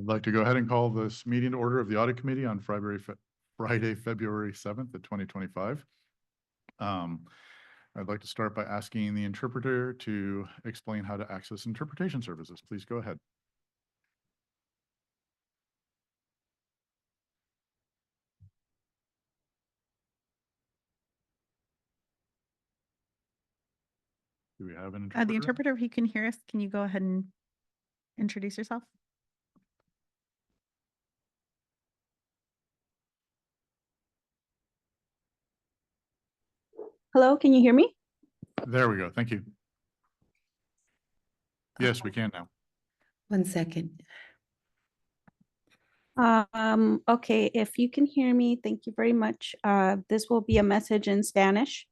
I'd like to go ahead and call this meeting to order of the Audit Committee on Friday, February 7th of 2025. I'd like to start by asking the interpreter to explain how to access interpretation services. Please go ahead. Do we have an interpreter? The interpreter, if you can hear us, can you go ahead and introduce yourself? Hello, can you hear me? There we go. Thank you. Yes, we can now. 1 second. Okay, if you can hear me, thank you very much. This will be a message in Spanish.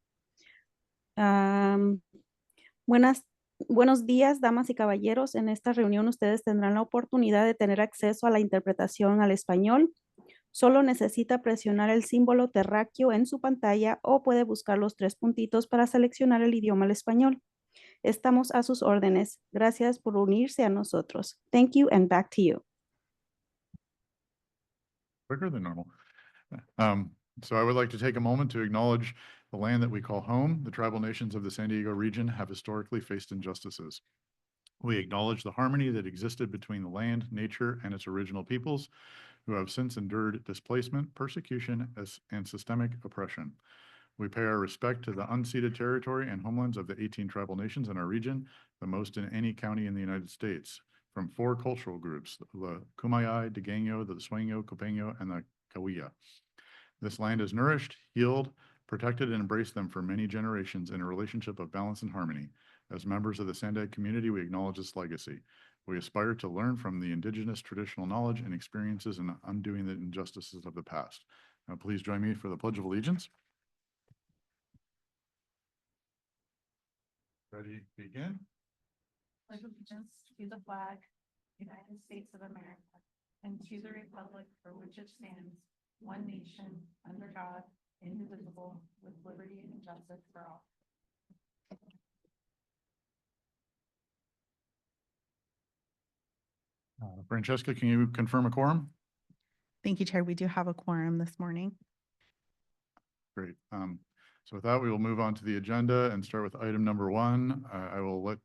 Buenos días, damas y caballeros. En esta reunión ustedes tendrán la oportunidad de tener acceso a la interpretación al español. Solo necesita presionar el símbolo terráqueo en su pantalla o puede buscar los 3 puntitos para seleccionar el idioma al español. Estamos a sus órdenes. Gracias por unirse a nosotros. Thank you and back to you. Quicker than normal. So I would like to take a moment to acknowledge the land that we call home. The tribal nations of the San Diego region have historically faced injustices. We acknowledge the harmony that existed between the land, nature, and its original peoples, who have since endured displacement, persecution, and systemic oppression. We pay our respect to the unceded territory and homelands of the 18 tribal nations in our region, the most in any county in the United States, from 4 cultural groups, the Kumeyaay, Degeno, the Sueño, Copeño, and the Cahuilla. This land has nourished, healed, protected, and embraced them for many generations in a relationship of balance and harmony. As members of the SANDAG community, we acknowledge this legacy. We aspire to learn from the indigenous traditional knowledge and experiences in undoing the injustices of the past. Now, please join me for the Pledge of Allegiance. Ready, begin. Pledge allegiance to the flag, United States of America, and to the republic for which it stands, one nation, under God, indivisible, with liberty and justice for all. Francesca, can you confirm a quorum? Thank you, Chair. We do have a quorum this morning. Great. So with that, we will move on to the agenda and start with item number 1. I will let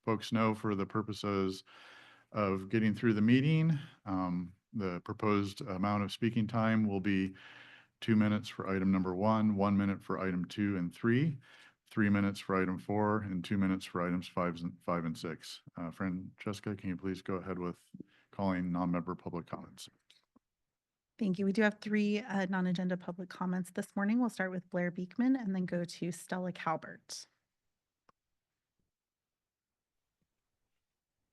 folks know for the purposes of getting through the meeting. The proposed amount of speaking time will be 2 minutes for item number 1, 1 minute for item 2 and 3, 3 minutes for item 4, and 2 minutes for items 5 and 6. Francesca, can you please go ahead with calling non-member public comments? Thank you. We do have 3 non-agenda public comments this morning. We'll start with Blair Beekman and then go to Stella Calbert.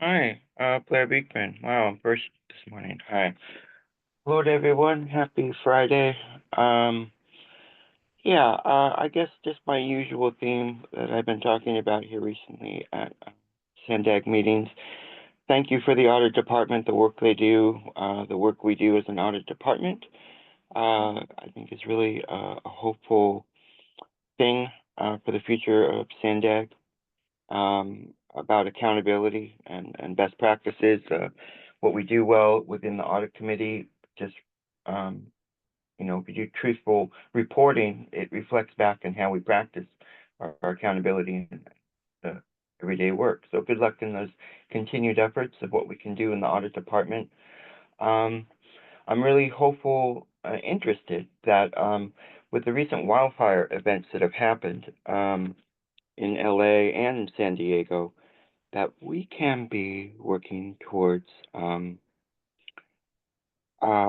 Hi, Blair Beekman. Wow, I'm first this morning. Hi. Hello to everyone. Happy Friday. I guess just my usual theme that I've been talking about here recently at SANDAG meetings. Thank you for the audit department, the work they do, the work we do as an audit department. I think it's really a hopeful thing for the future of SANDAG. About accountability and best practices, what we do well within the audit committee, just, if we do truthful reporting, it reflects back on how we practice our accountability and everyday work. So good luck in those continued efforts of what we can do in the audit department. I'm really hopeful, interested that with the recent wildfire events that have happened in LA and in San Diego, that we can be working towards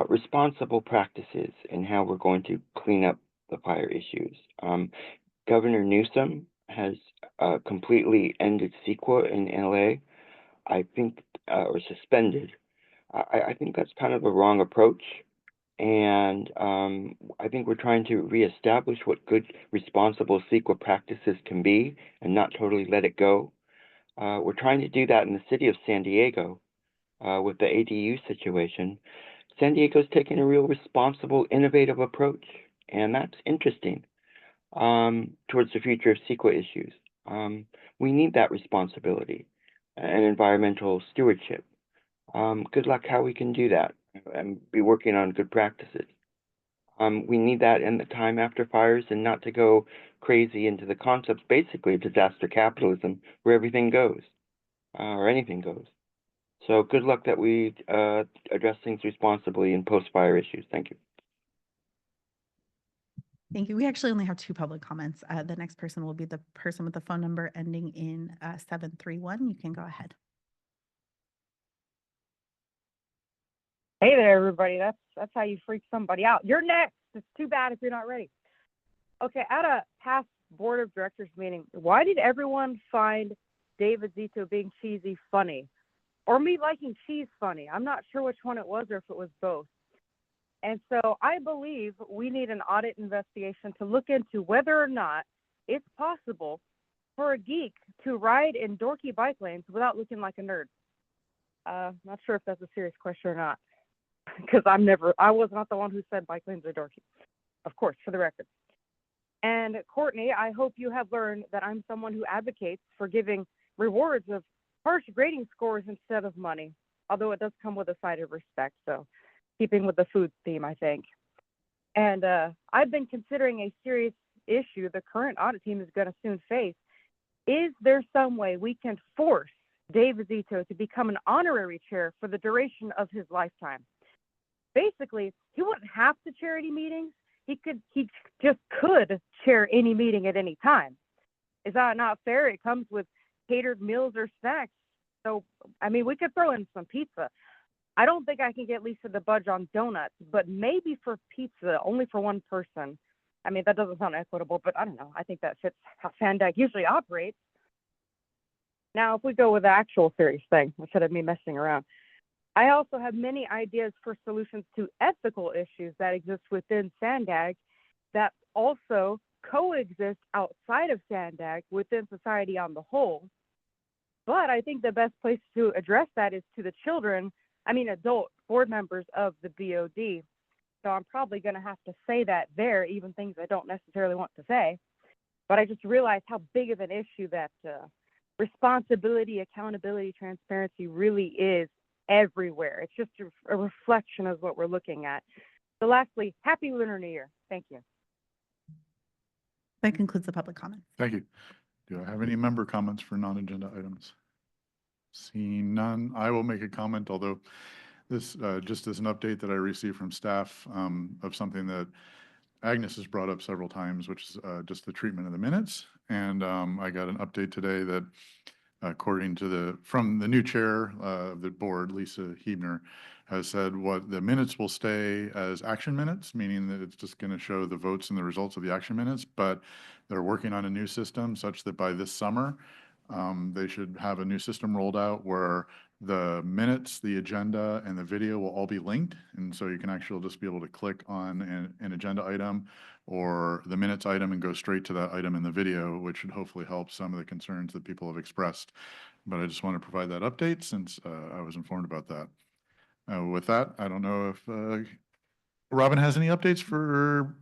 responsible practices in how we're going to clean up the fire issues. Governor Newsom has completely ended CEQA in LA, I think, or suspended. I think that's kind of a wrong approach. And I think we're trying to reestablish what good, responsible CEQA practices can be and not totally let it go. We're trying to do that in the city of San Diego with the ADU situation. San Diego's taking a real responsible, innovative approach, and that's interesting towards the future of CEQA issues. We need that responsibility and environmental stewardship. Good luck how we can do that and be working on good practices. We need that in the time after fires and not to go crazy into the concepts, basically, of disaster capitalism, where everything goes, or anything goes. So good luck that we address things responsibly in post-fire issues. Thank you. Thank you. We actually only have 2 public comments. The next person will be the person with the phone number ending in 731. You can go ahead. Hey there, everybody. That's how you freak somebody out. You're next. It's too bad if you're not ready. Okay, at a past board of directors meeting, why did everyone find David Zito being cheesy funny? Or me liking cheese funny? I'm not sure which one it was or if it was both. And so I believe we need an audit investigation to look into whether or not it's possible for a geek to ride in dorky bike lanes without looking like a nerd. Not sure if that's a serious question or not, because I was not the one who said bike lanes are dorky, of course, for the record. And Courtney, I hope you have learned that I'm someone who advocates for giving rewards of harsh grading scores instead of money, although it does come with a side of respect. So keeping with the food theme, I think. And I've been considering a serious issue the current audit team is going to soon face. Is there some way we can force David Zito to become an honorary chair for the duration of his lifetime? Basically, he wouldn't have to chair any meetings. He just could chair any meeting at any time. Is that not fair? It comes with catered meals or snacks. So, I mean, we could throw in some pizza. I don't think I can get Lisa to budge on donuts, but maybe for pizza, only for one person. I mean, that doesn't sound equitable, but I don't know. I think that fits how SANDAG usually operates. Now, if we go with the actual serious thing, instead of me messing around, I also have many ideas for solutions to ethical issues that exist within SANDAG that also coexist outside of SANDAG within society on the whole. But I think the best place to address that is to the adult board members of the BOD. So I'm probably going to have to say that there, even things I don't necessarily want to say. But I just realized how big of an issue that responsibility, accountability, transparency really is everywhere. It's just a reflection of what we're looking at. So lastly, happy Lunar New Year. Thank you. That concludes the public comment. Thank you. Do I have any member comments for non-agenda items? Seeing none, I will make a comment, although this just as an update that I received from staff of something that Agnes has brought up several times, which is just the treatment of the minutes. And I got an update today that according to from the new chair of the board, Lisa Hebner, has said what the minutes will stay as action minutes, meaning that it's just going to show the votes and the results of the action minutes, but they're working on a new system such that by this summer, they should have a new system rolled out where the minutes, the agenda, and the video will all be linked. And so you can actually just be able to click on an agenda item or the minutes item and go straight to that item in the video, which should hopefully help some of the concerns that people have expressed. But I just want to provide that update since I was informed about that. With that, I don't know if Robin has any updates for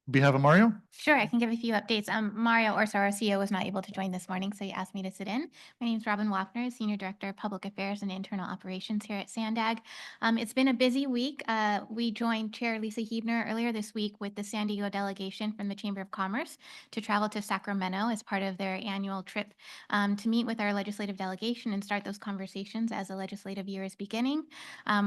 behalf of Mario? Sure, I can give a few updates. Mario Orso, our CEO, was not able to join this morning, so he asked me to sit in. My name is Robin Waffner, Senior Director of Public Affairs and Internal Operations here at SANDAG. It's been a busy week. We joined Chair Lisa Hebner earlier this week with the San Diego delegation from the Chamber of Commerce to travel to Sacramento as part of their annual trip to meet with our legislative delegation and start those conversations as the legislative year is beginning.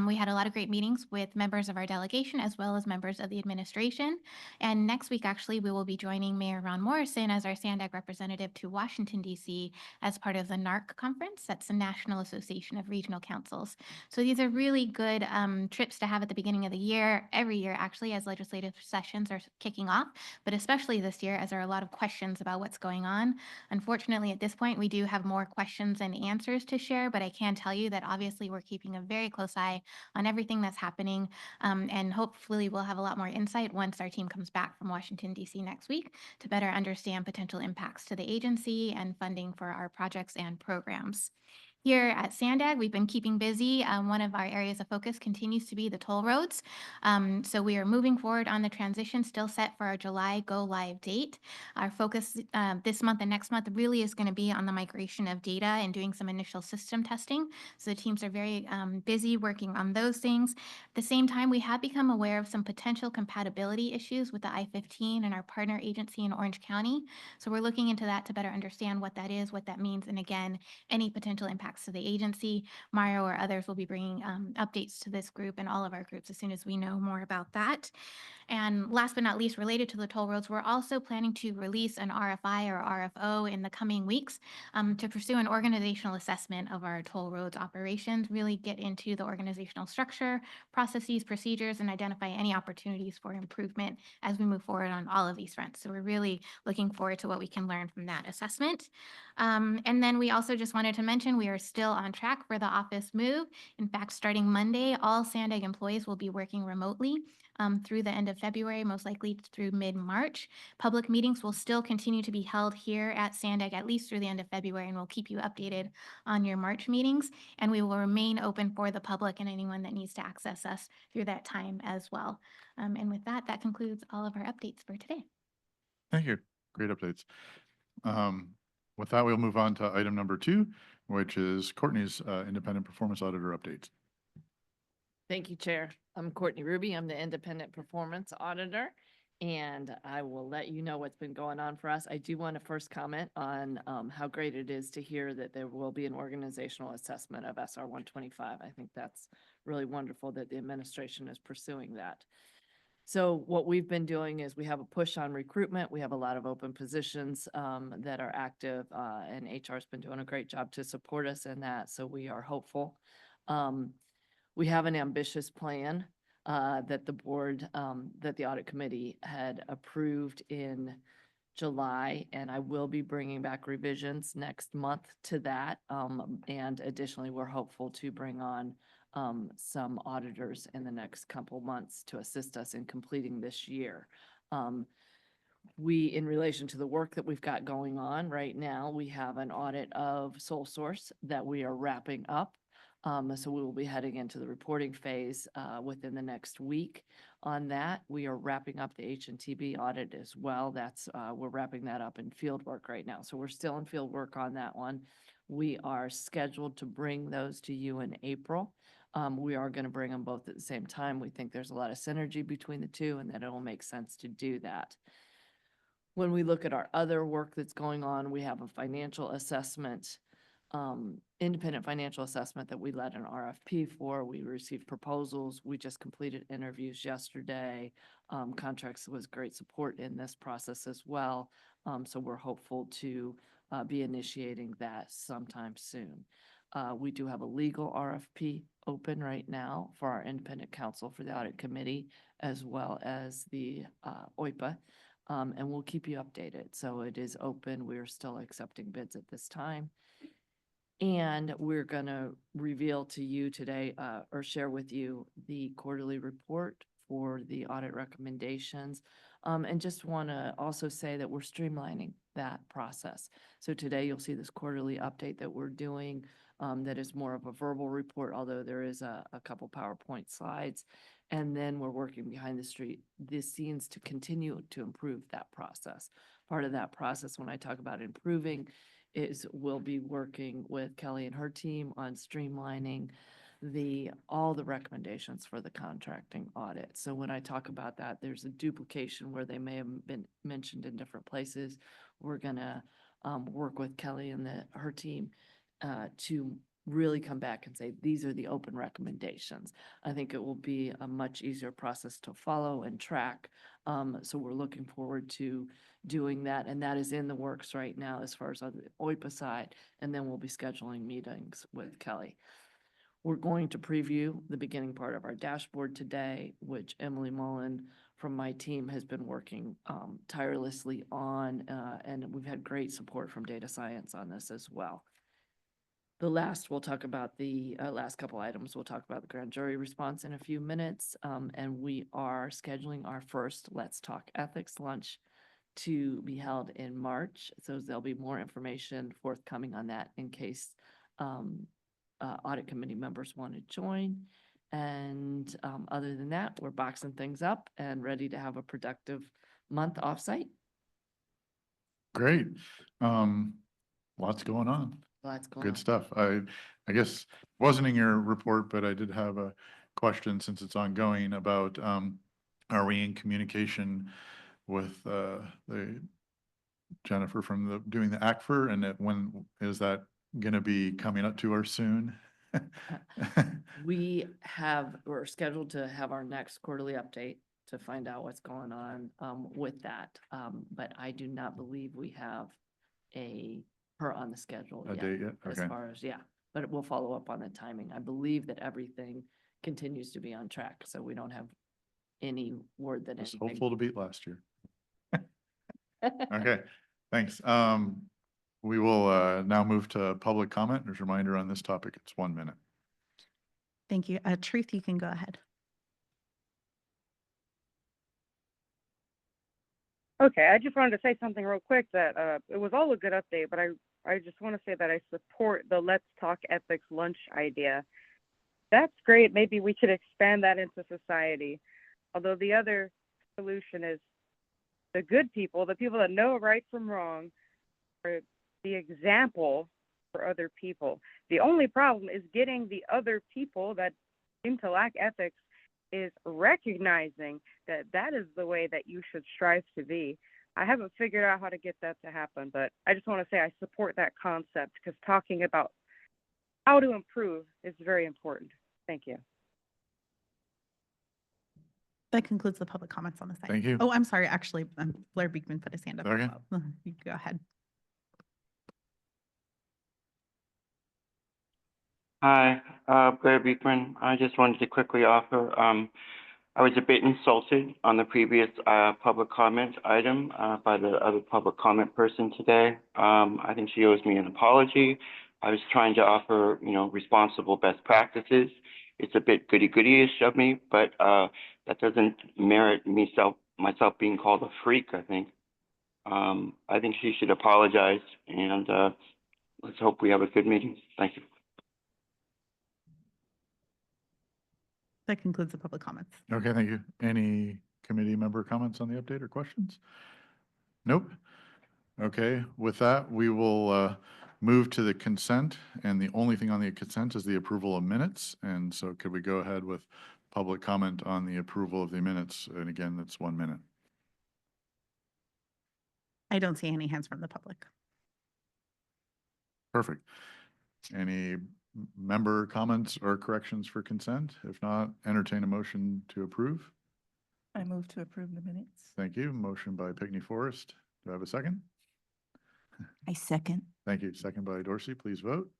We had a lot of great meetings with members of our delegation as well as members of the administration. And next week, actually, we will be joining Mayor Ron Morrison as our SANDAG representative to Washington, D.C. as part of the NARC conference. That's the National Association of Regional Councils. So these are really good trips to have at the beginning of the year, every year, actually, as legislative sessions are kicking off, but especially this year as there are a lot of questions about what's going on. Unfortunately, at this point, we do have more questions and answers to share, but I can tell you that obviously we're keeping a very close eye on everything that's happening, and hopefully we'll have a lot more insight once our team comes back from Washington, D.C. next week to better understand potential impacts to the agency and funding for our projects and programs. Here at SANDAG, we've been keeping busy. One of our areas of focus continues to be the toll roads. So we are moving forward on the transition, still set for our July go live date. Our focus this month and next month really is going to be on the migration of data and doing some initial system testing. So the teams are very busy working on those things. At the same time, we have become aware of some potential compatibility issues with the I-15 and our partner agency in Orange County. So we're looking into that to better understand what that is, what that means, and again, any potential impacts to the agency. Mario or others will be bringing updates to this group and all of our groups as soon as we know more about that. And last but not least, related to the toll roads, we're also planning to release an RFI or RFO in the coming weeks to pursue an organizational assessment of our toll roads operations, really get into the organizational structure, processes, procedures, and identify any opportunities for improvement as we move forward on all of these fronts. So we're really looking forward to what we can learn from that assessment. And then we also just wanted to mention we are still on track for the office move. In fact, starting Monday, all SANDAG employees will be working remotely through the end of February, most likely through mid-March. Public meetings will still continue to be held here at SANDAG at least through the end of February, and we'll keep you updated on your March meetings. And we will remain open for the public and anyone that needs to access us through that time as well. And with that, that concludes all of our updates for today. Thank you. Great updates. With that, we'll move on to item number 2, which is Courtney's independent performance auditor updates. Thank you, Chair. I'm Courtney Ruby. I'm the Independent Performance Auditor, and I will let you know what's been going on for us. I do want to first comment on how great it is to hear that there will be an organizational assessment of SR 125. I think that's really wonderful that the administration is pursuing that. So what we've been doing is we have a push on recruitment. We have a lot of open positions that are active, and HR has been doing a great job to support us in that. So we are hopeful. We have an ambitious plan that the board, that the audit committee had approved in July, and I will be bringing back revisions next month to that. And additionally, we're hopeful to bring on some auditors in the next couple months to assist us in completing this year. In relation to the work that we've got going on right now, we have an audit of sole source that we are wrapping up. So we will be heading into the reporting phase within the next week on that. We are wrapping up the H&TB audit as well. We're wrapping that up in field work right now. So we're still in field work on that one. We are scheduled to bring those to you in April. We are going to bring them both at the same time. We think there's a lot of synergy between the two and that it will make sense to do that. When we look at our other work that's going on, we have a financial assessment, independent financial assessment that we led an RFP for. We received proposals. We just completed interviews yesterday. Contracts was great support in this process as well. So we're hopeful to be initiating that sometime soon. We do have a legal RFP open right now for our independent counsel for the audit committee, as well as the OIPA. And we'll keep you updated. So it is open. We're still accepting bids at this time. And we're going to reveal to you today or share with you the quarterly report for the audit recommendations. And just want to also say that we're streamlining that process. So today you'll see this quarterly update that we're doing that is more of a verbal report, although there is a couple PowerPoint slides. And then we're working behind the scenes to continue to improve that process. Part of that process, when I talk about improving, is we'll be working with Kelly and her team on streamlining all the recommendations for the contracting audit. So when I talk about that, there's a duplication where they may have been mentioned in different places. We're gonna work with Kelly and her team to really come back and say, these are the open recommendations. I think it will be a much easier process to follow and track. So we're looking forward to doing that. And that is in the works right now as far as on the OIPA side. And then we'll be scheduling meetings with Kelly. We're going to preview the beginning part of our dashboard today, which Emily Mullen from my team has been working tirelessly on. And we've had great support from data science on this as well. We'll talk about the last couple items. We'll talk about the grand jury response in a few minutes. And we are scheduling our first Let's Talk Ethics lunch to be held in March. So there'll be more information forthcoming on that in case audit committee members want to join. And other than that, we're boxing things up and ready to have a productive month offsite. Great. Lots going on. Lots going Good on. stuff. I guess wasn't in your report, but I did have a question since it's ongoing about, are we in communication with, the Jennifer from doing the ACFR, and when is that gonna be coming up to us soon? We're scheduled to have our next quarterly update to find out what's going on with that. But I do not believe we have her on the schedule A yet. date yet? As Okay. far as, yeah, but it will follow up on the timing. I believe that everything continues to be on track, so we don't have any word that Was anything. hopeful to beat last year. Okay, thanks. We will now move to public comment. There's a reminder on this topic. It's 1 minute. Thank you. Truth, you can go ahead. Okay, I just wanted to say something real quick that it was all a good update, but I just want to say that I support the Let's Talk Ethics lunch idea. That's great. Maybe we could expand that into society. Although the other solution is the good people, the people that know right from wrong, are the example for other people. The only problem is getting the other people that seem to lack ethics is recognizing that that is the way that you should strive to be. I haven't figured out how to get that to happen, but I just want to say I support that concept because talking about how to improve is very important. Thank you. That concludes the public comments on the site. Thank you. Oh, I'm sorry. Actually, Blair Beekman put his hand up. as Okay. well. You can go ahead. Hi, Blair Beekman. I just wanted to quickly offer, I was a bit insulted on the previous public comment item by the other public comment person today. I think she owes me an apology. I was trying to offer, responsible best practices. It's a bit goody-goody-ish of me, but that doesn't merit myself being called a freak, I think. I think she should apologize, and let's hope we have a good meeting. Thank you. That concludes the public comments. Okay, thank you. Any committee member comments on the update or questions? Nope. Okay, with that, we will move to the consent, and the only thing on the consent is the approval of minutes. And so could we go ahead with public comment on the approval of the minutes? And again, that's 1 minute. I don't see any hands from the public. Perfect. Any member comments or corrections for consent? If not, entertain a motion to approve. I move to approve the minutes. Thank you. Motion by Pickney Forrest. Do I have a second? I second. Thank you. Second by Dorsey. Please vote.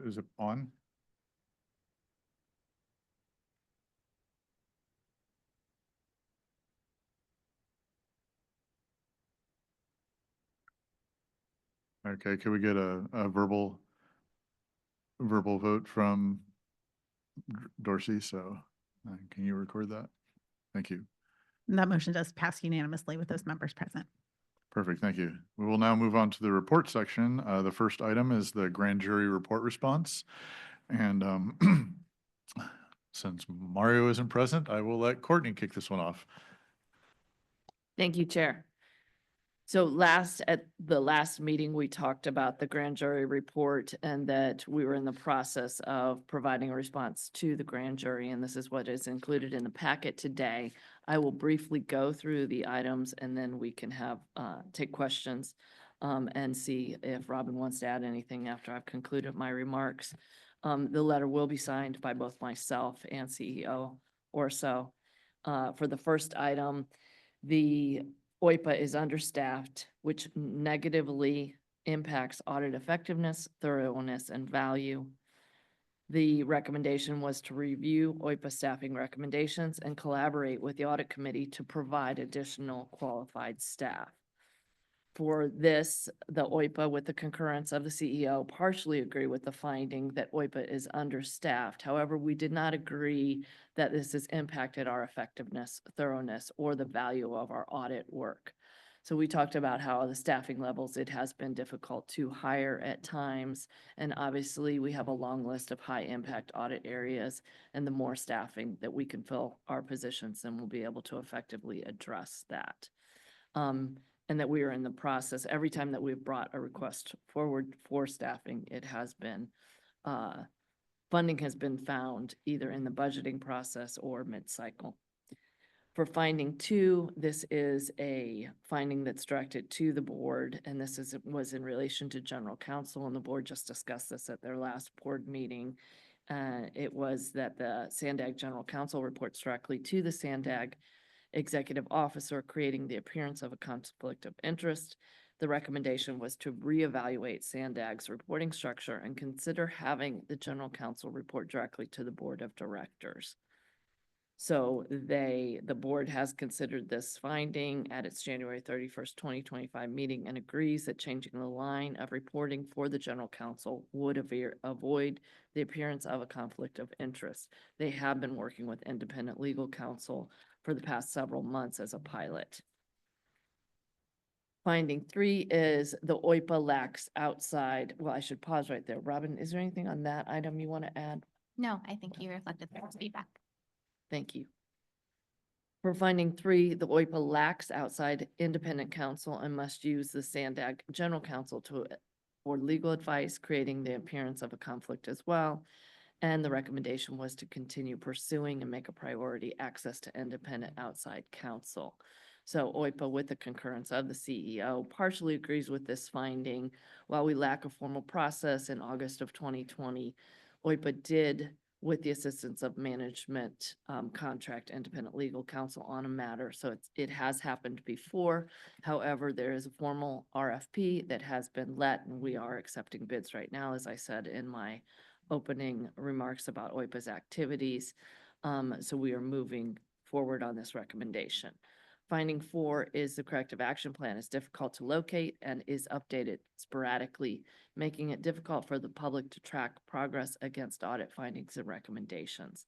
Is it on? Okay, can we get a verbal vote from Dorsey? So can you record that? Thank you. And that motion does pass unanimously with those members present. Perfect, thank you. We will now move on to the report section. The first item is the grand jury report response. And since Mario isn't present, I will let Courtney kick this one off. Thank you, Chair. So at the last meeting, we talked about the grand jury report and that we were in the process of providing a response to the grand jury, and this is what is included in the packet today. I will briefly go through the items and then we can take questions and see if Robin wants to add anything after I've concluded my remarks. The letter will be signed by both myself and CEO Orso. For the first item, the OIPA is understaffed, which negatively impacts audit effectiveness, thoroughness, and value. The recommendation was to review OIPA staffing recommendations and collaborate with the audit committee to provide additional qualified staff. For this, the OIPA, with the concurrence of the CEO, partially agree with the finding that OIPA is understaffed. However, we did not agree that this has impacted our effectiveness, thoroughness, or the value of our audit work. So we talked about how the staffing levels, it has been difficult to hire at times. And obviously, we have a long list of high impact audit areas, and the more staffing that we can fill our positions, then we'll be able to effectively address that. And that we are in the process, every time that we've brought a request forward for staffing, it has been, funding has been found either in the budgeting process or mid-cycle. For finding 2, this is a finding that's directed to the board, and this was in relation to general counsel, and the board just discussed this at their last board meeting. It was that the SANDAG general counsel reports directly to the SANDAG executive officer, creating the appearance of a conflict of interest. The recommendation was to reevaluate SANDAG's reporting structure and consider having the general counsel report directly to the board of directors. So the board has considered this finding at its January 31st, 2025 meeting and agrees that changing the line of reporting for the general counsel would avoid the appearance of a conflict of interest. They have been working with independent legal counsel for the past several months as a pilot. Finding 3 is the OIPA lacks outside, well, I should pause right there. Robin, is there anything on that item you want to add? No, I think you reflected the feedback. Thank you. For finding 3, the OIPA lacks outside independent counsel and must use the SANDAG general counsel for legal advice, creating the appearance of a conflict as well. And the recommendation was to continue pursuing and make a priority access to independent outside counsel. So OIPA, with the concurrence of the CEO, partially agrees with this finding. While we lack a formal process, in August of 2020, OIPA did, with the assistance of management, contract independent legal counsel on a matter. So it has happened before. However, there is a formal RFP that has been let, and we are accepting bids right now, as I said in my opening remarks about OIPA's activities. So we are moving forward on this recommendation. Finding 4 is the corrective action plan is difficult to locate and is updated sporadically, making it difficult for the public to track progress against audit findings and recommendations.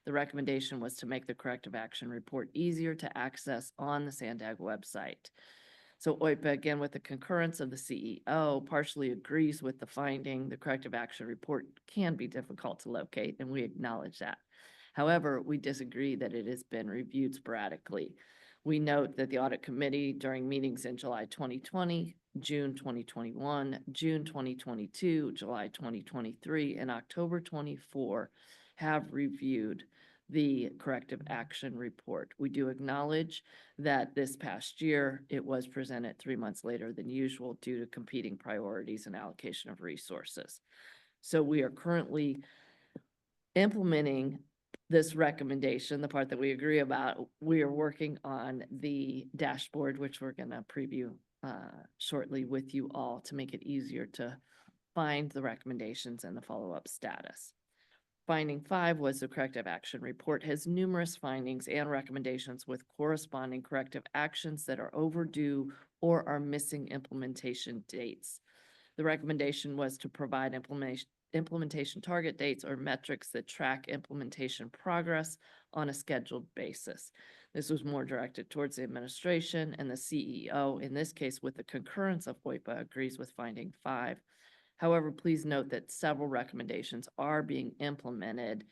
The recommendation was to make the corrective action report easier to access on the SANDAG website. So OIPA, again, with the concurrence of the CEO, partially agrees with the finding. The corrective action report can be difficult to locate, and we acknowledge that. However, we disagree that it has been reviewed sporadically. We note that the audit committee during meetings in July 2020, June 2021, June 2022, July 2023, and October 24 have reviewed the corrective action report. We do acknowledge that this past year, it was presented 3 months later than usual due to competing priorities and allocation of resources. So we are currently implementing this recommendation, the part that we agree about. We are working on the dashboard, which we're going to preview shortly with you all to make it easier to find the recommendations and the follow-up status. Finding 5 was the corrective action report has numerous findings and recommendations with corresponding corrective actions that are overdue or are missing implementation dates. The recommendation was to provide implementation target dates or metrics that track implementation progress on a scheduled basis. This was more directed towards the administration, and the CEO, in this case with the concurrence of OIPA, agrees with finding 5. However, please note that several recommendations are being implemented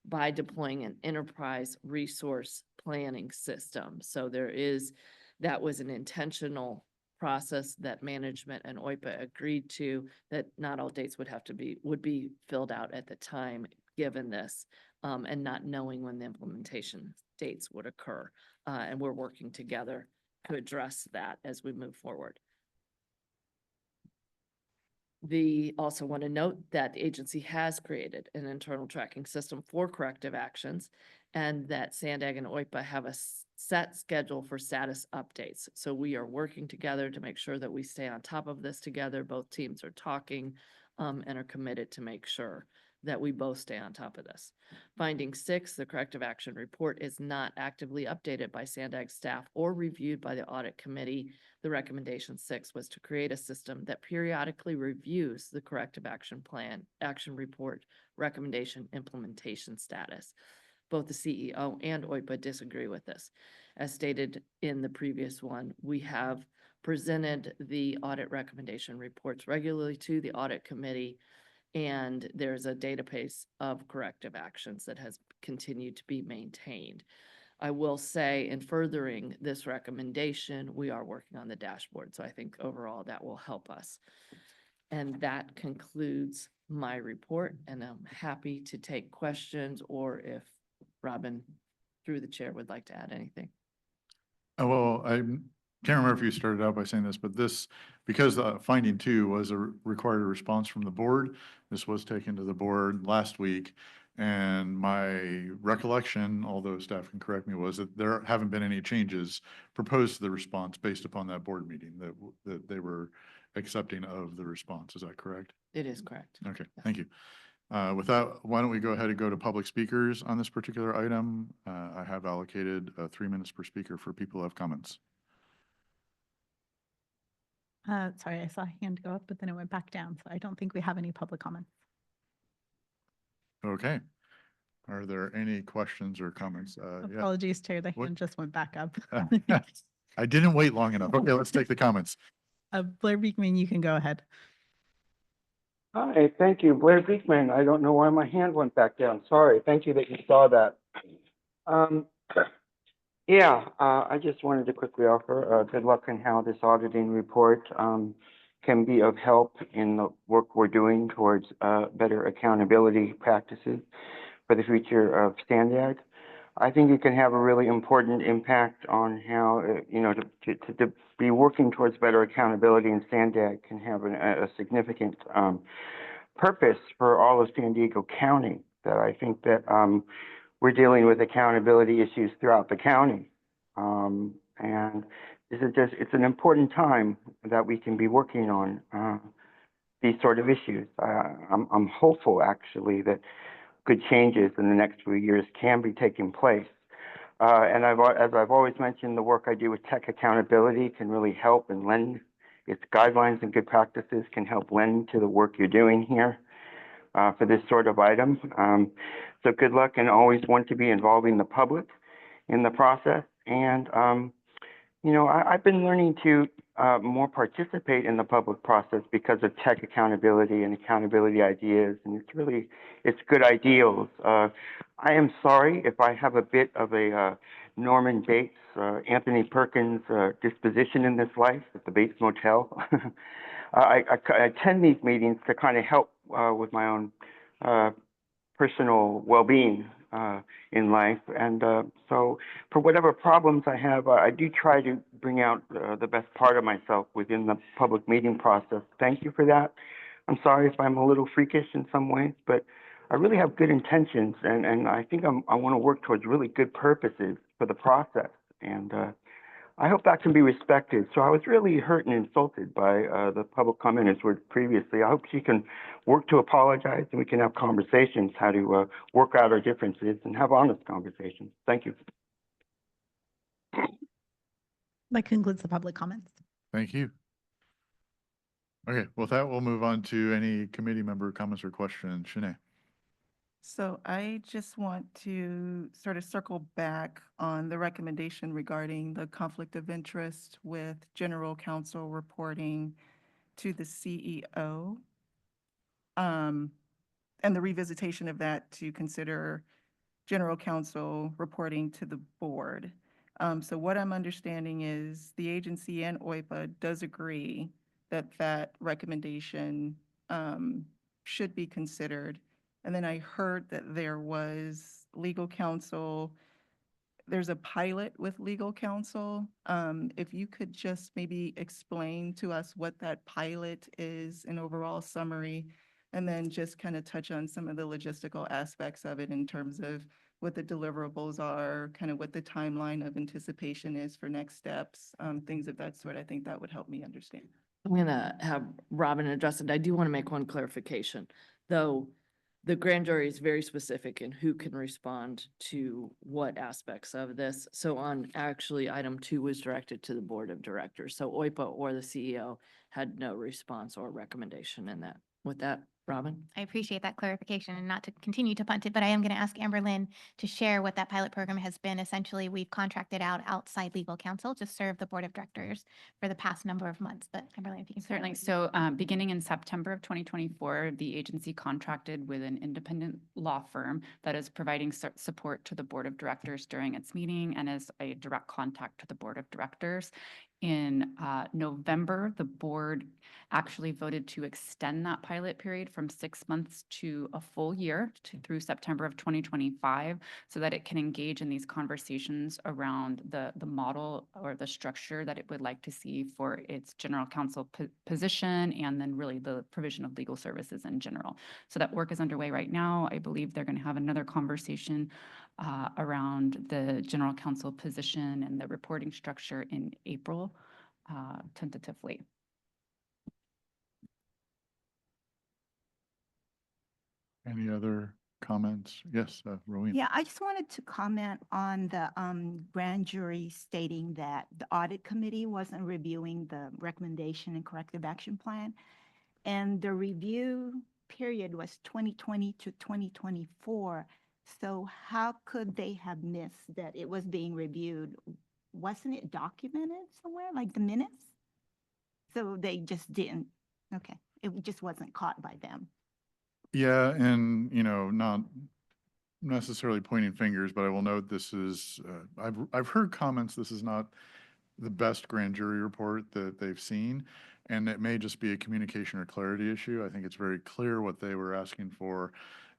by deploying an enterprise resource planning system. So that was an intentional process that management and OIPA agreed to, that not all dates would be filled out at the time given this, and not knowing when the implementation dates would occur. And we're working together to address that as we move forward. Also want to note that the agency has created an internal tracking system for corrective actions, and that SANDAG and OIPA have a set schedule for status updates. So we are working together to make sure that we stay on top of this together. Both teams are talking and are committed to make sure that we both stay on top of this. Finding 6, the corrective action report is not actively updated by SANDAG staff or reviewed by the audit committee. The recommendation 6 was to create a system that periodically reviews the corrective action plan, action report, recommendation, implementation status. Both the CEO and OIPA disagree with this. As stated in the previous one, we have presented the audit recommendation reports regularly to the audit committee, and there's a database of corrective actions that has continued to be maintained. I will say, in furthering this recommendation, we are working on the dashboard, so I think overall that will help us. And that concludes my report, and I'm happy to take questions, or if Robin, through the chair, would like to add anything. Well, I can't remember if you started out by saying this, but this, because finding 2 was required a response from the board, this was taken to the board last week. And my recollection, although staff can correct me, was that there haven't been any changes proposed to the response based upon that board meeting, that they were accepting of the response. Is that correct? It is correct. Okay, Yes. thank you. With that, why don't we go ahead and go to public speakers on this particular item? I have allocated 3 minutes per speaker for people who have comments. Sorry, I saw a hand go up, but then it went back down. So I don't think we have any public comments. Okay. Are there any questions or comments? Yeah. Apologies, Chair, the What- hand just went back up. I didn't wait long enough. Okay, let's take the comments. Blair Beekman, you can go ahead. Hi, thank you. Blair Beekman. I don't know why my hand went back down. Sorry. Thank you that you saw that. I just wanted to quickly offer good luck in how this auditing report can be of help in the work we're doing towards better accountability practices for the future of SANDAG. I think it can have a really important impact on how, to be working towards better accountability in SANDAG can have a significant purpose for all of San Diego County. That I think that we're dealing with accountability issues throughout the county. And it's an important time that we can be working on these sort of issues. I'm hopeful, actually, that good changes in the next few years can be taking place. And as I've always mentioned, the work I do with tech accountability can really help and lend. Its guidelines and good practices can help lend to the work you're doing here for this sort of item. So good luck, and always want to be involving the public in the process. And, I've been learning to more participate in the public process because of tech accountability and accountability ideas. And it's good ideals. I am sorry if I have a bit of a Norman Bates, Anthony Perkins disposition in this life at the Bates Motel. I attend these meetings to kind of help with my own personal well-being in life. And so for whatever problems I have, I do try to bring out the best part of myself within the public meeting process. Thank you for that. I'm sorry if I'm a little freakish in some ways, but I really have good intentions, and I think I want to work towards really good purposes for the process. And I hope that can be respected. So I was really hurt and insulted by the public commenters were previously. I hope she can work to apologize, and we can have conversations how to work out our differences and have honest conversations. Thank you. That concludes the public comments. Thank you. Okay, with that, we'll move on to any committee member comments or questions. Shanae. So I just want to sort of circle back on the recommendation regarding the conflict of interest with general counsel reporting to the CEO. And the revisitation of that to consider general counsel reporting to the board. So what I'm understanding is the agency and OIPA does agree that that recommendation should be considered. And then I heard that there was legal counsel, there's a pilot with legal counsel. If you could just maybe explain to us what that pilot is, an overall summary, and then just kind of touch on some of the logistical aspects of it in terms of what the deliverables are, kind of what the timeline of anticipation is for next steps, things of that sort. I think that would help me understand. I'm going to have Robin address it. I do want to make one clarification, though. the grand jury is very specific in who can respond to what aspects of this. So on actually item 2 was directed to the board of directors. So OIPA or the CEO had no response or recommendation in that. With that, Robin? I appreciate that clarification, and not to continue to punt it, but I am going to ask Amber Lynn to share what that pilot program has been. Essentially, we've contracted out outside legal counsel to serve the board of directors for the past number of months. But Amber Lynn, if you can. start. Certainly. So beginning in September of 2024, the agency contracted with an independent law firm that is providing support to the board of directors during its meeting and as a direct contact to the board of directors. In November, the board actually voted to extend that pilot period from 6 months to a full year through September of 2025, so that it can engage in these conversations around the model or the structure that it would like to see for its general counsel position, and then really the provision of legal services in general. So that work is underway right now. I believe they're going to have another conversation around the general counsel position and the reporting structure in April, tentatively. Any other comments? Yes, Rowena. Yeah, I just wanted to comment on the grand jury stating that the audit committee wasn't reviewing the recommendation and corrective action plan. And the review period was 2020 to 2024. So how could they have missed that it was being reviewed? Wasn't it documented somewhere, like the minutes? So they just didn't, okay, it just wasn't caught by them. Yeah, and, you know, not necessarily pointing fingers, but I will note this is, I've heard comments, this is not the best grand jury report that they've seen, and it may just be a communication or clarity issue. I think it's very clear what they were asking for.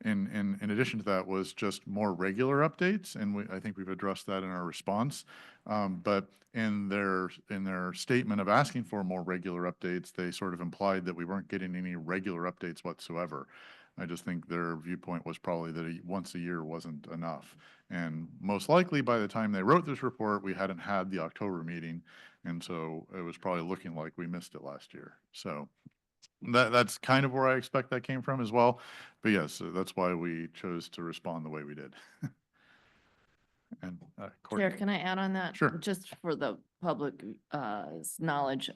In addition to that was just more regular updates, and I think we've addressed that in our response. But in their statement of asking for more regular updates, they sort of implied that we weren't getting any regular updates whatsoever. I just think their viewpoint was probably that once a year wasn't enough. And most likely by the time they wrote this report, we hadn't had the October meeting. And so it was probably looking like we missed it last year. So that's kind of where I expect that came from as well. But yes, that's why we chose to respond the way we did. And Courtney. Chair, can I add on that? Sure. Just for the public knowledge,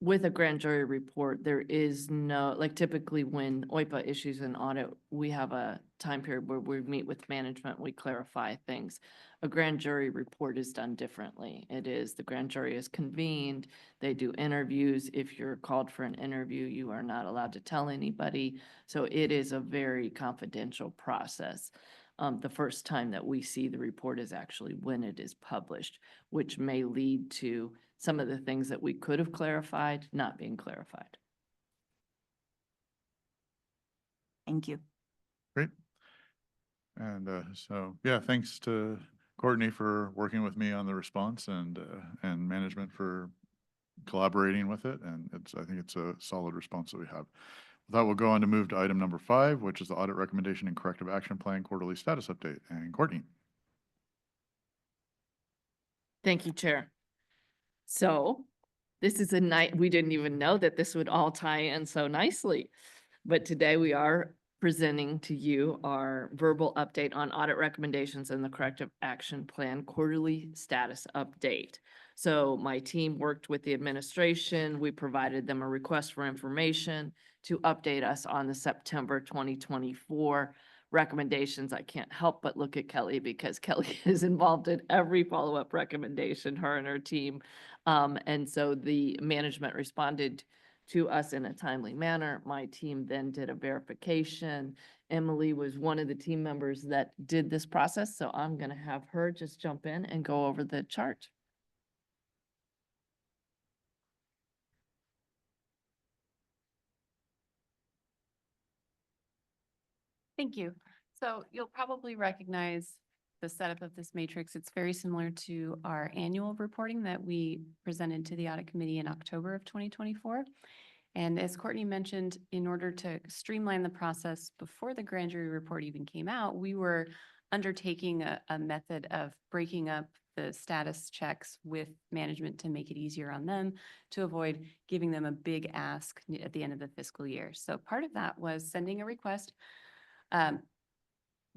with a grand jury report, there is no, like typically when OIPA issues an audit, we have a time period where we meet with management, we clarify things. A grand jury report is done differently. It is, the grand jury is convened, they do interviews. If you're called for an interview, you are not allowed to tell anybody. So it is a very confidential process. The first time that we see the report is actually when it is published, which may lead to some of the things that we could have clarified not being clarified. Thank you. Great. And so, yeah, thanks to Courtney for working with me on the response, and management for collaborating with it. And I think it's a solid response that we have. With that, we'll go on to move to item number 5, which is the audit recommendation and corrective action plan quarterly status update. And Courtney. Thank you, Chair. So this is a night, we didn't even know that this would all tie in so nicely. But today we are presenting to you our verbal update on audit recommendations and the corrective action plan quarterly status update. So my team worked with the administration. We provided them a request for information to update us on the September 2024 recommendations. I can't help but look at Kelly because Kelly is involved in every follow-up recommendation, her and her team. And so the management responded to us in a timely manner. My team then did a verification. Emily was one of the team members that did this process. So I'm going to have her just jump in and go over the chart. Thank you. So you'll probably recognize the setup of this matrix. It's very similar to our annual reporting that we presented to the audit committee in October of 2024. And as Courtney mentioned, in order to streamline the process before the grand jury report even came out, we were undertaking a method of breaking up the status checks with management to make it easier on them, to avoid giving them a big ask at the end of the fiscal year. So part of that was sending a request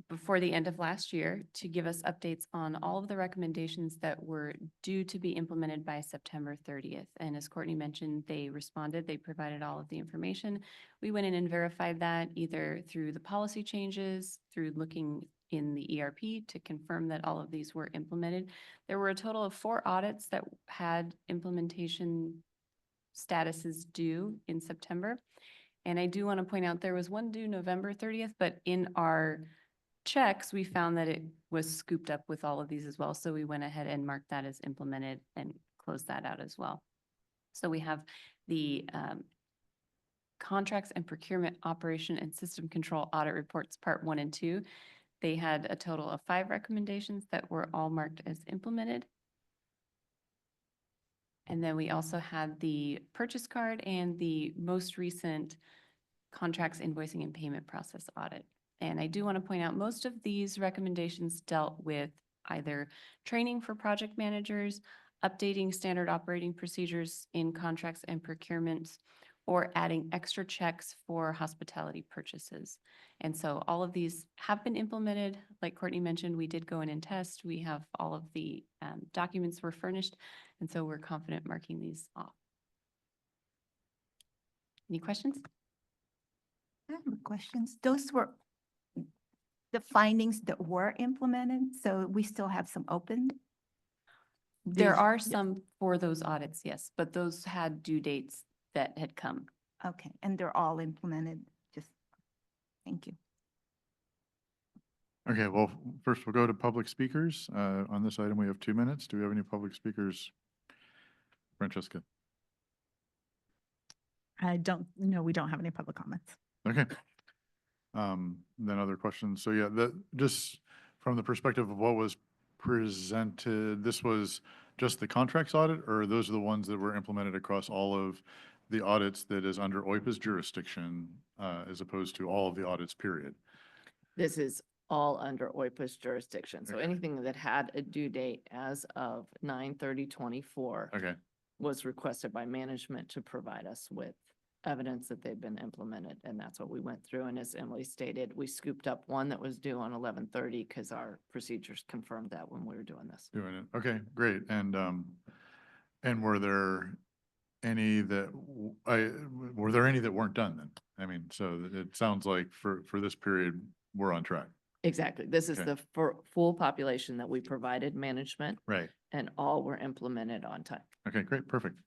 before the end of last year to give us updates on all of the recommendations that were due to be implemented by September 30th. And as Courtney mentioned, they responded, they provided all of the information. We went in and verified that either through the policy changes, through looking in the ERP to confirm that all of these were implemented. There were a total of 4 audits that had implementation statuses due in September. And I do want to point out there was one due November 30th, but in our checks, we found that it was scooped up with all of these as well. So we went ahead and marked that as implemented and closed that out as well. So we have the contracts and procurement operation and system control audit reports, part 1 and 2. They had a total of 5 recommendations that were all marked as implemented. And then we also had the purchase card and the most recent contracts, invoicing, and payment process audit. And I do want to point out most of these recommendations dealt with either training for project managers, updating standard operating procedures in contracts and procurements, or adding extra checks for hospitality purchases. And so all of these have been implemented. Like Courtney mentioned, we did go in and test. We have all of the documents were furnished, and so we're confident marking these off. Any questions? I have questions. Those were the findings that were implemented, so we still have some open? There These- are some for those audits, yes, but those had due dates that had come. Okay, and they're all implemented, just, thank you. Okay, well, first we'll go to public speakers. On this item, we have 2 minutes. Do we have any public speakers? Francesca? I don't, no, we don't have any public comments. Okay. Then other questions. So yeah, that just from the perspective of what was presented, this was just the contracts audit, or those are the ones that were implemented across all of the audits that is under OIPA's jurisdiction, as opposed to all of the audits, period? This is all under OIPA's jurisdiction. So Okay. anything that had a due date as of 9/30/24 Okay, was requested by management to provide us with evidence that they've been implemented. And that's what we went through. And as Emily stated, we scooped up one that was due on 11/30 because our procedures confirmed that when we were doing this. doing it. Okay, great. And were there any that, were there any that weren't done then? I mean, so it sounds like for this period, we're on track. Exactly. This is Okay. the full population that we provided management, Right. and all were implemented on time. Okay, great, perfect.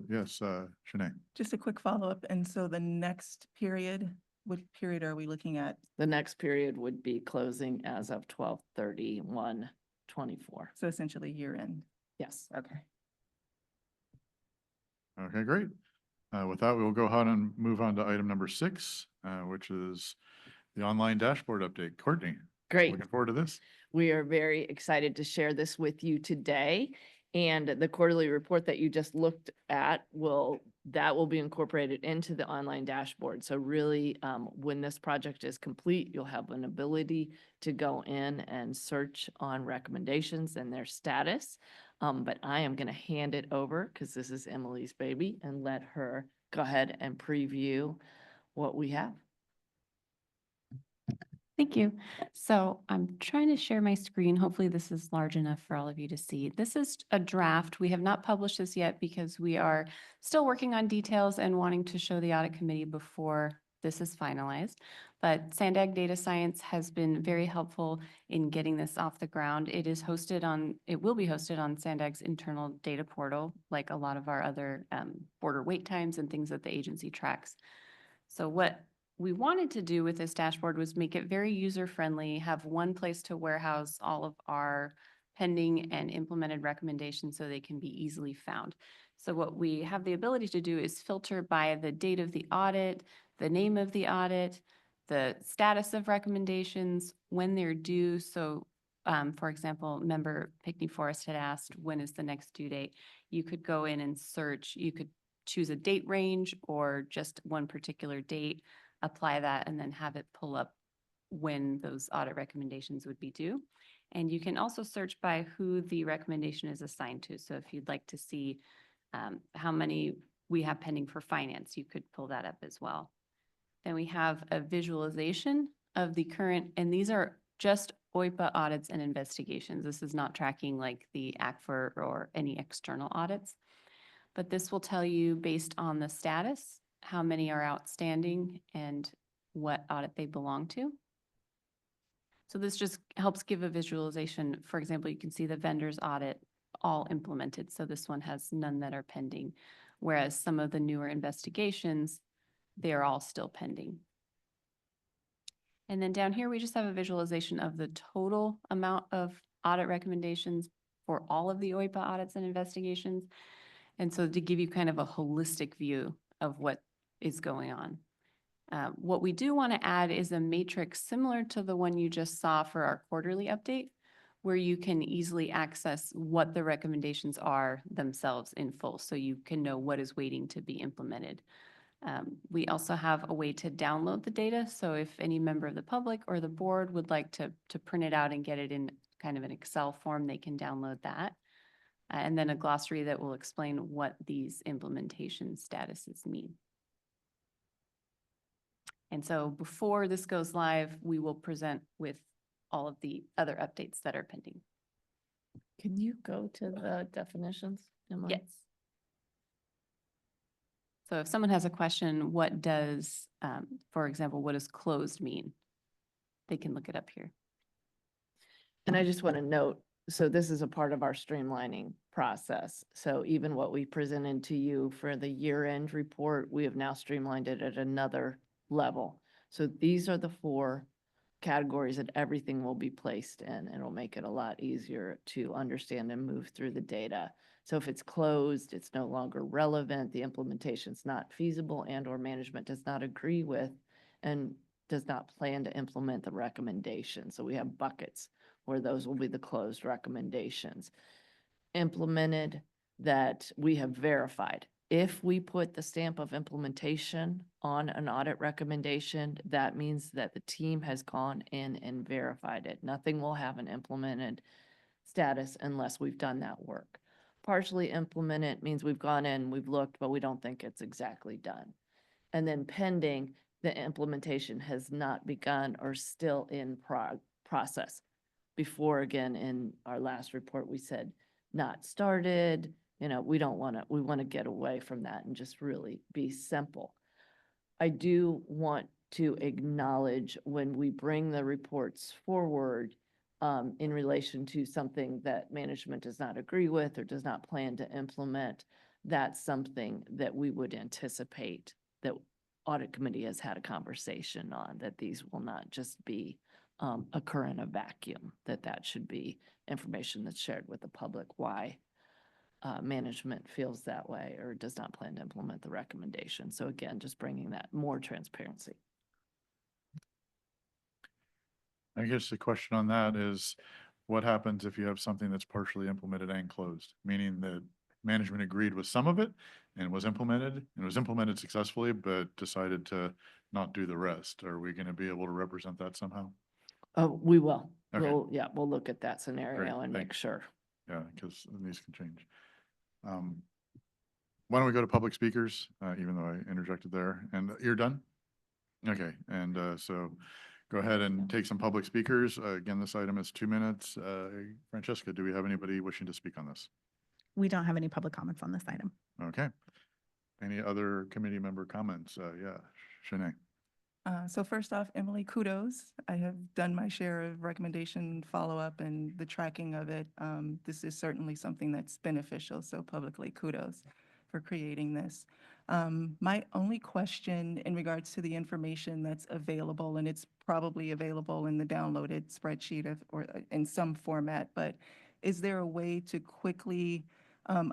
Yes, Shanae? Just a quick follow-up. And so the next period, what period are we looking at? The next period would be closing as of 12/31/24. So essentially year end. Yes. Okay. Okay, great. With that, we will go ahead and move on to item number 6, which is the online dashboard update. Courtney? Great. Looking forward to this. We are very excited to share this with you today. And the quarterly report that you just looked at will be incorporated into the online dashboard. So really, when this project is complete, you'll have an ability to go in and search on recommendations and their status. But I am going to hand it over because this is Emily's baby and let her go ahead and preview what we have. Thank you. So I'm trying to share my screen. Hopefully this is large enough for all of you to see. This is a draft. We have not published this yet because we are still working on details and wanting to show the audit committee before this is finalized. But SANDAG Data Science has been very helpful in getting this off the ground. It will be hosted on SANDAG's internal data portal, like a lot of our other border wait times and things that the agency tracks. So what we wanted to do with this dashboard was make it very user-friendly, have one place to warehouse all of our pending and implemented recommendations so they can be easily found. So what we have the ability to do is filter by the date of the audit, the name of the audit, the status of recommendations, when they're due. So for example, member Pickney Forest had asked, when is the next due date? You could go in and search. You could choose a date range or just one particular date, apply that, and then have it pull up when those audit recommendations would be due. And you can also search by who the recommendation is assigned to. So if you'd like to see how many we have pending for finance, you could pull that up as well. Then we have a visualization of the current, and these are just OIPA audits and investigations. This is not tracking like the ACFR or any external audits. But this will tell you based on the status, how many are outstanding and what audit they belong to. So this just helps give a visualization. For example, you can see the vendor's audit all implemented. So this one has none that are pending, whereas some of the newer investigations, they are all still pending. And then down here, we just have a visualization of the total amount of audit recommendations for all of the OIPA audits and investigations. And so to give you kind of a holistic view of what is going on. What we do want to add is a matrix similar to the one you just saw for our quarterly update, where you can easily access what the recommendations are themselves in full, so you can know what is waiting to be implemented. We also have a way to download the data, so if any member of the public or the board would like to print it out and get it in kind of an Excel form, they can download that. And then a glossary that will explain what these implementation statuses mean. And so before this goes live, we will present with all of the other updates that are pending. Can you go to the definitions, Emily? Yes. So if someone has a question, what does, for example, what does closed mean? They can look it up here. And I just want to note, so this is a part of our streamlining process. So even what we presented to you for the year-end report, we have now streamlined it at another level. So these are the 4 categories that everything will be placed in. It'll make it a lot easier to understand and move through the data. So if it's closed, it's no longer relevant, the implementation's not feasible, and or management does not agree with and does not plan to implement the recommendation. So we have buckets where those will be the closed recommendations. Implemented, that we have verified. If we put the stamp of implementation on an audit recommendation, that means that the team has gone in and verified it. Nothing will have an implemented status unless we've done that work. Partially implemented means we've gone in, we've looked, but we don't think it's exactly done. And then pending, the implementation has not begun or still in process. Before, again, in our last report, we said not started. You know, we want to get away from that and just really be simple. I do want to acknowledge when we bring the reports forward in relation to something that management does not agree with or does not plan to implement, that's something that we would anticipate that audit committee has had a conversation on, that these will not just be occur in a vacuum, that should be information that's shared with the public, why management feels that way or does not plan to implement the recommendation. So again, just bringing that more transparency. I guess the question on that is, what happens if you have something that's partially implemented and closed? Meaning that management agreed with some of it and was implemented successfully, but decided to not do the rest. Are we going to be able to represent that somehow? We will. Okay. We'll look at that scenario and make thanks. sure. Yeah, because these can change. Why don't we go to public speakers, even though I interjected there, and you're done? Okay, and so go ahead and take some public speakers. Again, this item is 2 minutes. Francesca, do we have anybody wishing to speak on this? We don't have any public comments on this item. Okay. Any other committee member comments? Yeah, Shanae. So first off, Emily, kudos. I have done my share of recommendation follow-up and the tracking of it. This is certainly something that's beneficial, so publicly kudos for creating this. My only question in regards to the information that's available, and it's probably available in the downloaded spreadsheet or in some format, but is there a way to quickly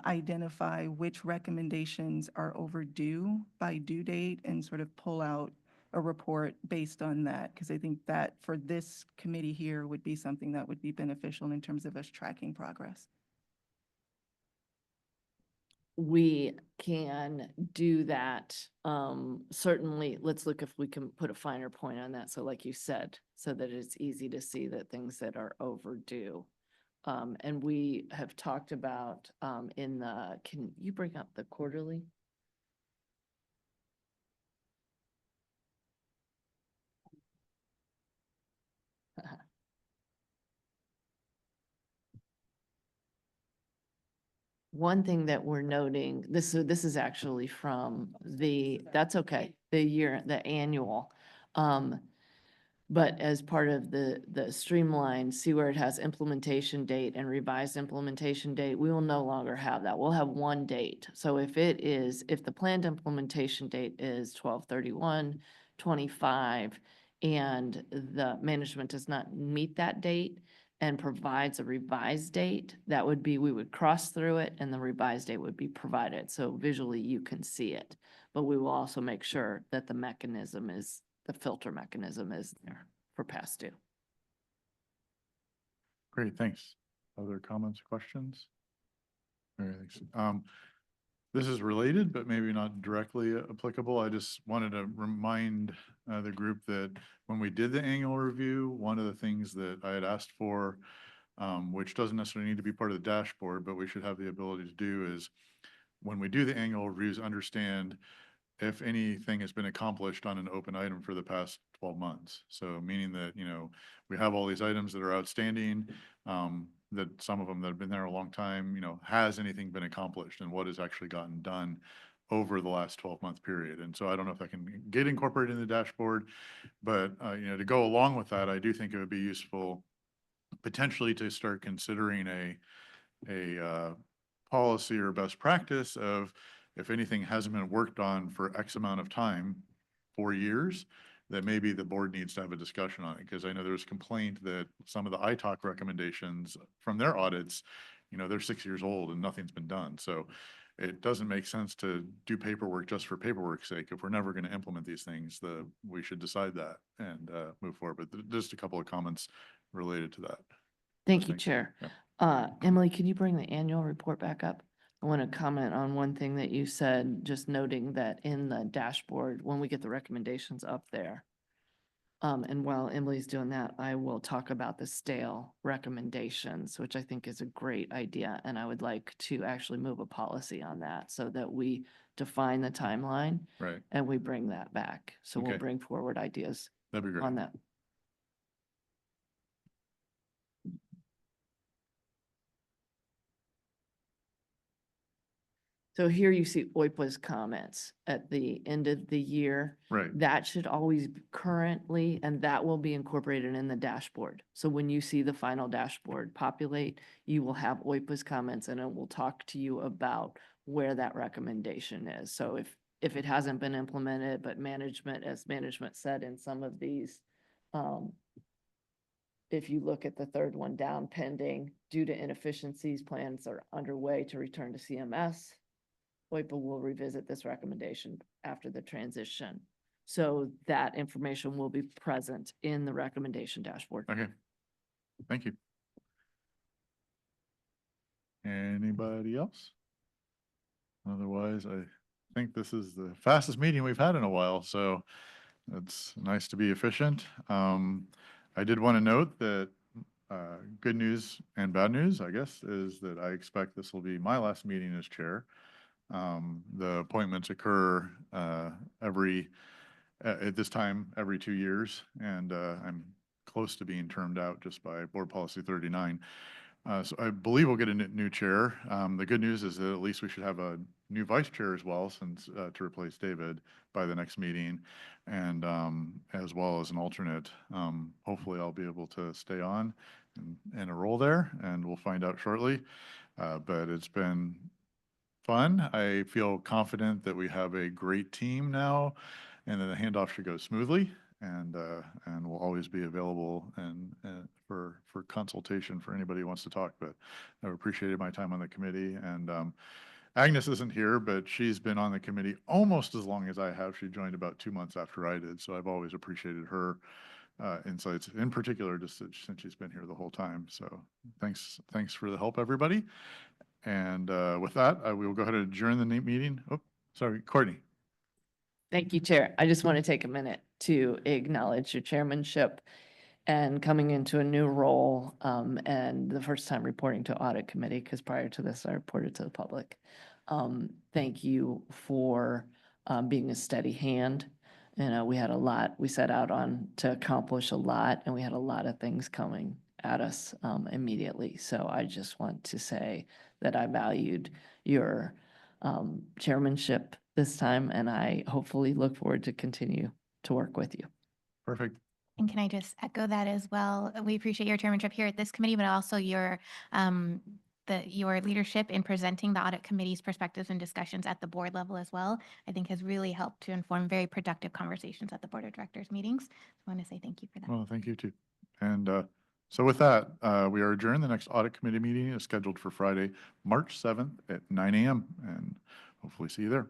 identify which recommendations are overdue by due date and sort of pull out a report based on that? Because I think that for this committee here would be something that would be beneficial in terms of us tracking progress. We can do that. Certainly, let's look if we can put a finer point on that. So like you said, so that it's easy to see that things that are overdue. And we have talked about can you bring up the quarterly? one thing that we're noting, this is actually from that's okay, the annual. But as part of the streamline, see where it has implementation date and revised implementation date, we will no longer have that. We'll have one date. So if the planned implementation date is 12/31/25 and the management does not meet that date and provides a revised date, that would be, we would cross through it and the revised date would be provided. So visually you can see it. But we will also make sure that the filter mechanism is there for past due. Great, thanks. Other comments, questions? All right, thanks. This is related, but maybe not directly applicable. I just wanted to remind the group that when we did the annual review, one of the things that I had asked for, which doesn't necessarily need to be part of the dashboard, but we should have the ability to do, is when we do the annual reviews, understand if anything has been accomplished on an open item for the past 12 months. So meaning that, we have all these items that are outstanding, that some of them that have been there a long time, has anything been accomplished and what has actually gotten done over the last 12-month period. And so I don't know if that can get incorporated in the dashboard, but, to go along with that, I do think it would be useful potentially to start considering a policy or best practice of, if anything hasn't been worked on for X amount of time, 4 years, that maybe the board needs to have a discussion on it. Because I know there's complaint that some of the ITALC recommendations from their audits, they're 6 years old and nothing's been done. So it doesn't make sense to do paperwork just for paperwork's sake. If we're never going to implement these things, we should decide that and move forward. But just a couple of comments related to that. Thank you, Thanks. Chair. Yeah. Emily, can you bring the annual report back up? I want to comment on one thing that you said, just noting that in the dashboard, when we get the recommendations up there, and while Emily's doing that, I will talk about the stale recommendations, which I think is a great idea. And I would like to actually move a policy on that so that we define the timeline Right. and we bring that back. So we'll Okay. bring forward ideas That'd be great. on that. So here you see OIPA's comments at the end of the year. Right. That should always be currently, and that will be incorporated in the dashboard. So when you see the final dashboard populate, you will have OIPA's comments and it will talk to you about where that recommendation is. So if it hasn't been implemented, but management, as management said in some of these, if you look at the third one down, pending due to inefficiencies, plans are underway to return to CMS. OIPA will revisit this recommendation after the transition. So that information will be present in the recommendation dashboard. Okay. Thank you. Anybody else? Otherwise, I think this is the fastest meeting we've had in a while, so it's nice to be efficient. I did want to note that good news and bad news, I guess, is that I expect this will be my last meeting as chair. The appointments occur at this time every 2 years, and I'm close to being termed out just by Board Policy 39. So I believe we'll get a new chair. The good news is that at least we should have a new vice chair as well, since to replace David by the next meeting, and as well as an alternate. Hopefully I'll be able to stay on in a role there, and we'll find out shortly. But it's been fun. I feel confident that we have a great team now, and that the handoff should go smoothly, and we'll always be available and for consultation for anybody who wants to talk. But I've appreciated my time on the committee, and Agnes isn't here, but she's been on the committee almost as long as I have. She joined about 2 months after I did, so I've always appreciated her insights, in particular, just since she's been here the whole time. So thanks for the help, everybody. And with that, we will go ahead and adjourn the meeting. Oh, sorry, Courtney. Thank you, Chair. I just want to take a minute to acknowledge your chairmanship and coming into a new role, and the first time reporting to Audit Committee, because prior to this, I reported to the public. Thank you for being a steady hand. We had a lot we set out on to accomplish a lot, and we had a lot of things coming at us immediately. So I just want to say that I valued your chairmanship this time, and I hopefully look forward to continue to work with you. Perfect. And can I just echo that as well? We appreciate your chairmanship here at this committee, but also your your leadership in presenting the audit committee's perspectives and discussions at the board level as well. I think has really helped to inform very productive conversations at the board of directors meetings. I want to say thank you for that. Well, thank you too. And so with that, we are adjourned. The next audit committee meeting is scheduled for Friday, March 7th at 9 a.m. and hopefully see you there.